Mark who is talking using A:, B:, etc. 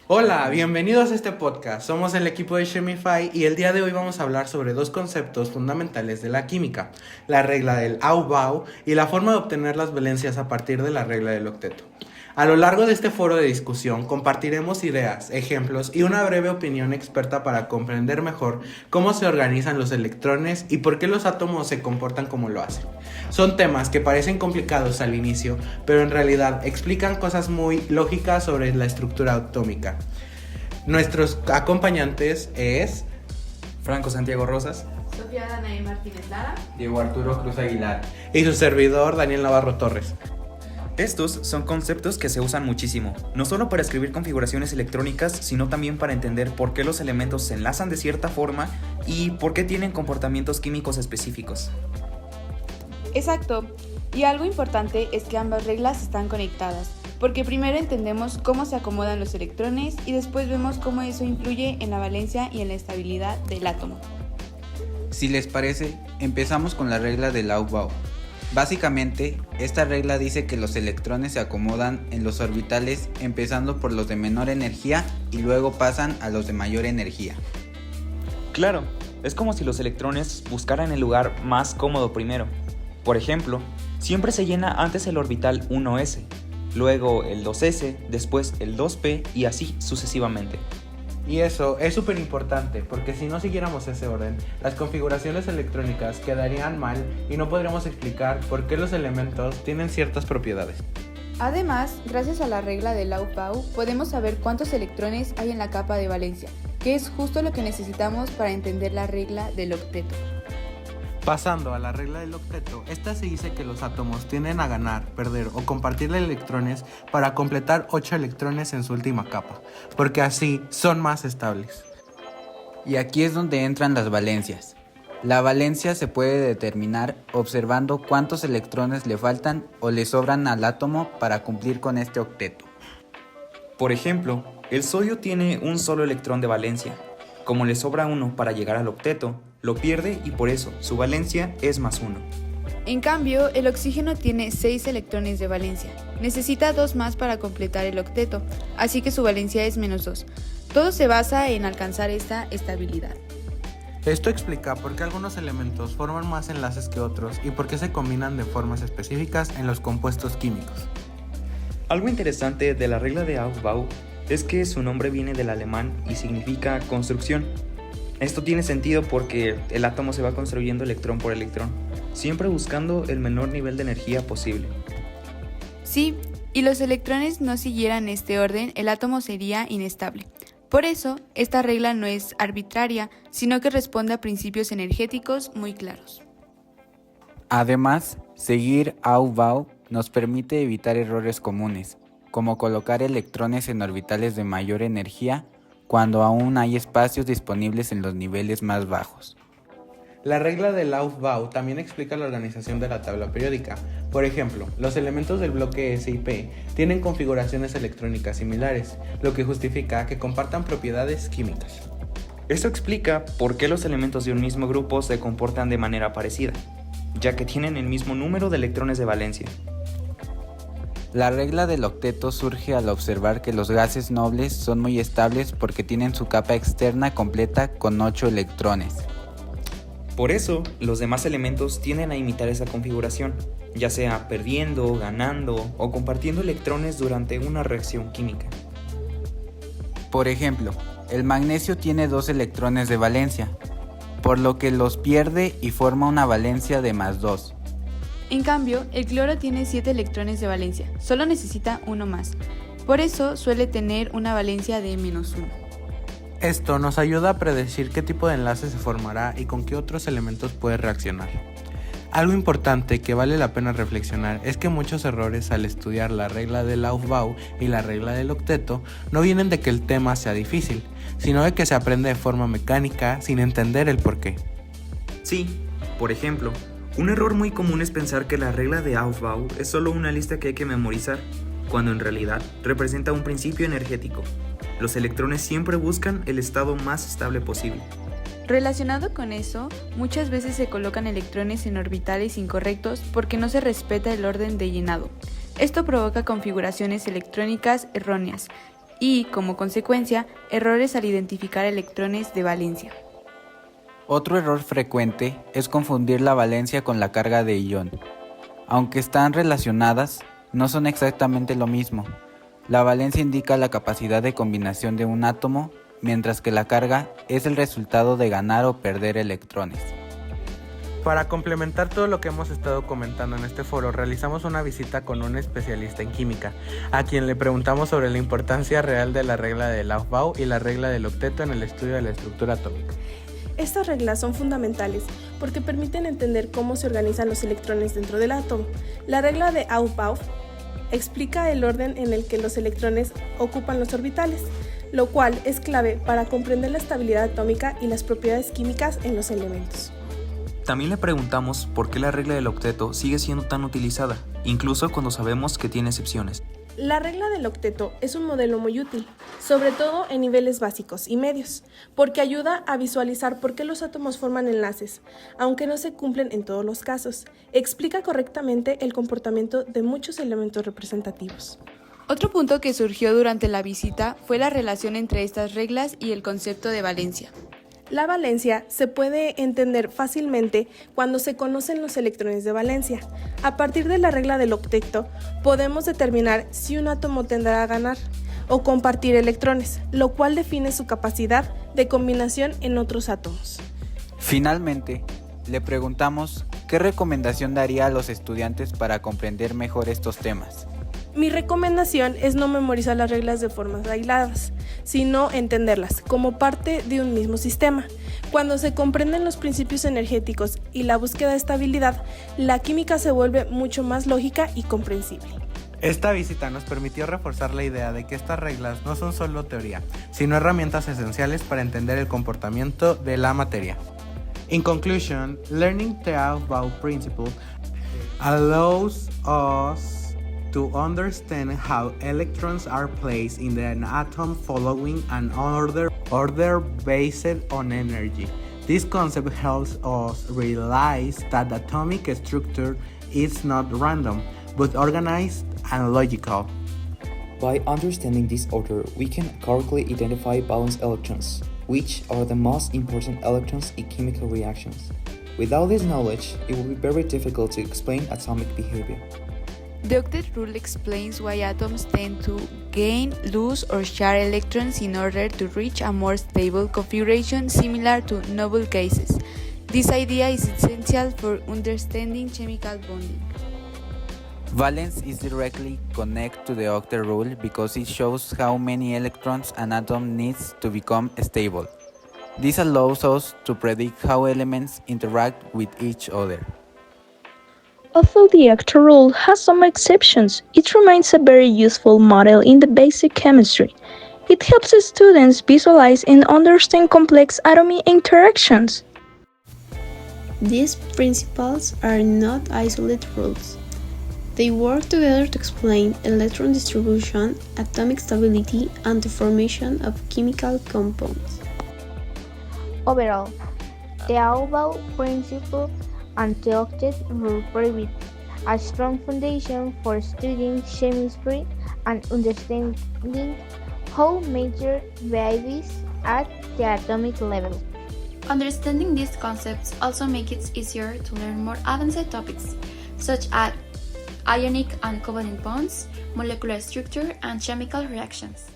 A: Hola, bienvenidos a este podcast. Somos el equipo de Chemify y el día de hoy vamos a hablar sobre dos conceptos fundamentales de la química, la regla del Aufbau y la forma de obtener las valencias a partir de la regla del octeto. A lo largo de este foro de discusión compartiremos ideas, ejemplos y una breve opinión experta para comprender mejor cómo se organizan los electrones y por qué los átomos se comportan como lo hacen. Son temas que parecen complicados al inicio, pero en realidad explican cosas muy lógicas sobre la estructura atómica. Nuestros acompañantes es
B: Franco Santiago Rosas,
C: Sofía Danae Martínez Lara,
D: Diego Arturo Cruz Aguilar
A: y su servidor Daniel Navarro Torres.
B: Estos son conceptos que se usan muchísimo, no solo para escribir configuraciones electrónicas, sino también para entender por qué los elementos se enlazan de cierta forma y por qué tienen comportamientos químicos específicos.
C: Exacto, y algo importante es que ambas reglas están conectadas, porque primero entendemos cómo se acomodan los electrones y después vemos cómo eso influye en la valencia y en la estabilidad del átomo.
D: Si les parece, empezamos con la regla del Aufbau. Básicamente, esta regla dice que los electrones se acomodan en los orbitales empezando por los de menor energía y luego pasan a los de mayor energía.
B: Claro, es como si los electrones buscaran el lugar más cómodo primero. Por ejemplo, siempre se llena antes el orbital 1s, luego el 2s, después el 2p y así sucesivamente.
A: Y eso es súper importante porque si no siguiéramos ese orden, las configuraciones electrónicas quedarían mal y no podríamos explicar por qué los elementos tienen ciertas propiedades.
C: Además, gracias a la regla del Aufbau, podemos saber cuántos electrones hay en la capa de valencia, que es justo lo que necesitamos para entender la regla del octeto.
A: Pasando a la regla del octeto, esta se dice que los átomos tienden a ganar, perder o compartir electrones para completar 8 electrones en su última capa, porque así son más estables.
D: Y aquí es donde entran las valencias. La valencia se puede determinar observando cuántos electrones le faltan o le sobran al átomo para cumplir con este octeto.
B: Por ejemplo, el sodio tiene un solo electrón de valencia. Como le sobra uno para llegar al octeto, lo pierde y por eso su valencia es +1.
C: En cambio, el oxígeno tiene 6 electrones de valencia. Necesita 2 más para completar el octeto, así que su valencia es -2. Todo se basa en alcanzar esta estabilidad.
A: Esto explica por qué algunos elementos forman más enlaces que otros y por qué se combinan de formas específicas en los compuestos químicos.
B: Algo interesante de la regla de Aufbau es que su nombre viene del alemán y significa construcción. Esto tiene sentido porque el átomo se va construyendo electrón por electrón, siempre buscando el menor nivel de energía posible.
C: Sí, y los electrones no siguieran este orden, el átomo sería inestable. Por eso, esta regla no es arbitraria, sino que responde a principios energéticos muy claros.
D: Además, seguir Aufbau nos permite evitar errores comunes, como colocar electrones en orbitales de mayor energía cuando aún hay espacios disponibles en los niveles más bajos.
A: La regla del Aufbau también explica la organización de la tabla periódica. Por ejemplo, los elementos del bloque S y P tienen configuraciones electrónicas similares, lo que justifica que compartan propiedades químicas.
B: Esto explica por qué los elementos de un mismo grupo se comportan de manera parecida, ya que tienen el mismo número de electrones de valencia.
D: La regla del octeto surge al observar que los gases nobles son muy estables porque tienen su capa externa completa con 8 electrones.
B: Por eso, los demás elementos tienden a imitar esa configuración, ya sea perdiendo, ganando o compartiendo electrones durante una reacción química.
D: Por ejemplo, el magnesio tiene 2 electrones de valencia, por lo que los pierde y forma una valencia de +2.
C: En cambio, el cloro tiene 7 electrones de valencia, solo necesita uno más. Por eso suele tener una valencia de -1.
A: Esto nos ayuda a predecir qué tipo de enlace se formará y con qué otros elementos puede reaccionar. Algo importante que vale la pena reflexionar es que muchos errores al estudiar la regla del Aufbau y la regla del octeto no vienen de que el tema sea difícil, sino de que se aprende de forma mecánica sin entender el porqué.
B: Sí, por ejemplo, un error muy común es pensar que la regla de Aufbau es solo una lista que hay que memorizar, cuando en realidad representa un principio energético. Los electrones siempre buscan el estado más estable posible.
C: Relacionado con eso, muchas veces se colocan electrones en orbitales incorrectos porque no se respeta el orden de llenado. Esto provoca configuraciones electrónicas erróneas y, como consecuencia, errores al identificar electrones de valencia.
D: Otro error frecuente es confundir la valencia con la carga de ion. Aunque están relacionadas, no son exactamente lo mismo. La valencia indica la capacidad de combinación de un átomo, mientras que la carga es el resultado de ganar o perder electrones.
A: Para complementar todo lo que hemos estado comentando en este foro, realizamos una visita con un especialista en química, a quien le preguntamos sobre la importancia real de la regla del Aufbau y la regla del octeto en el estudio de la estructura atómica.
E: Estas reglas son fundamentales porque permiten entender cómo se organizan los electrones dentro del átomo. La regla de Aufbau explica el orden en el que los electrones ocupan los orbitales, lo cual es clave para comprender la estabilidad atómica y las propiedades químicas en los elementos.
B: También le preguntamos por qué la regla del octeto sigue siendo tan utilizada, incluso cuando sabemos que tiene excepciones.
E: La regla del octeto es un modelo muy útil, sobre todo en niveles básicos y medios, porque ayuda a visualizar por qué los átomos forman enlaces, aunque no se cumplen en todos los casos. Explica correctamente el comportamiento de muchos elementos representativos.
C: Otro punto que surgió durante la visita fue la relación entre estas reglas y el concepto de valencia.
E: La valencia se puede entender fácilmente cuando se conocen los electrones de valencia. A partir de la regla del octeto, podemos determinar si un átomo tendrá a ganar o compartir electrones, lo cual define su capacidad de combinación en otros átomos.
D: Finalmente, le preguntamos qué recomendación daría a los estudiantes para comprender mejor estos temas.
E: Mi recomendación es no memorizar las reglas de formas aisladas, sino entenderlas como parte de un mismo sistema. Cuando se comprenden los principios energéticos y la búsqueda de estabilidad, la química se vuelve mucho más lógica y comprensible.
A: Esta visita nos permitió reforzar la idea de que estas reglas no son solo teoría, sino herramientas esenciales para entender el comportamiento de la materia. In conclusion, learning the Aufbau principle allows us to understand how electrons are placed in an atom following an order based on energy. This concept helps us realize that atomic structure is not random, but organized and logical.
B: By understanding this order, we can correctly identify valence electrons, which are the most important electrons in chemical reactions. Without this knowledge, it will be very difficult to explain atomic behavior.
C: The octet rule explains why atoms tend to gain, lose, or share electrons in order to reach a more stable configuration similar to noble gases. This idea is essential for understanding chemical bonding.
D: Valence is directly connected to the octet rule because it shows how many electrons an atom needs to become stable. This allows us to predict how elements interact with each other.
F: Although the octet rule has some exceptions, it remains a very useful model in the basic chemistry. It helps students visualize and understand complex atomic interactions.
G: These principles are not isolated rules. They work together to explain electron distribution, atomic stability, and the formation of chemical compounds.
H: Overall, the Aufbau principle and the octet rule provide a strong foundation for studying chemistry and understanding how matter behaves at the atomic level.
I: Understanding these concepts also makes it easier to learn more advanced topics, such as ionic and covalent bonds, molecular structure, and chemical reactions.